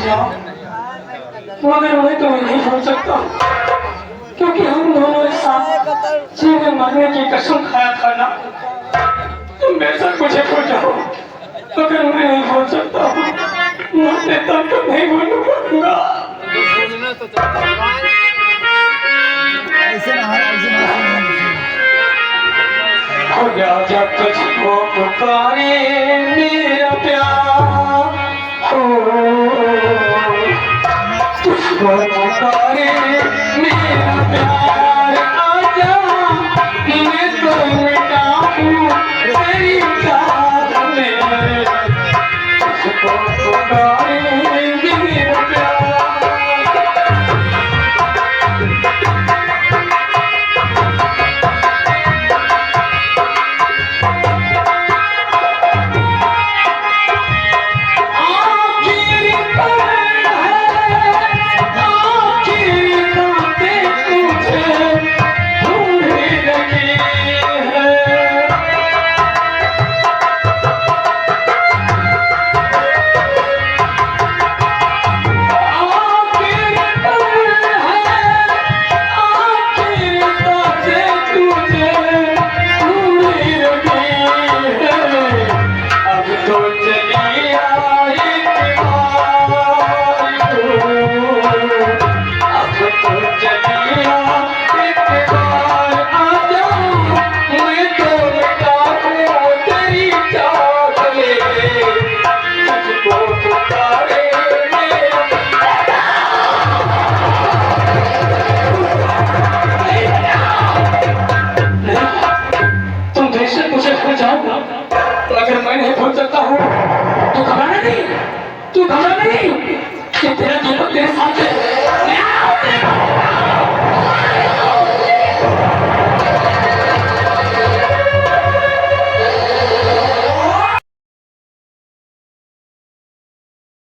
जाओ, मगर मैं तुम्हें नहीं भूल सकता, क्योंकि हम दोनों एक साथ जीने मरने की कसम खाया था ना। तुम बेशक मुझे भूल जाओ, मगर मैं नहीं भूल सकता। मरते तब तो नहीं भूल पाऊंगा। खुदा जब तुझको पुकारे मेरा प्यार, तुझको पुकारे मेरा प्यार, आजा मैं तो मिटा हूँ तेरी चाह में। तुझको पुकारे मेरा प्यार। मगर मैं नहीं भूल सकता हूँ। तू घबराना नहीं, तू घबराना नहीं, कि तेरा जीवन तेरे साथ है।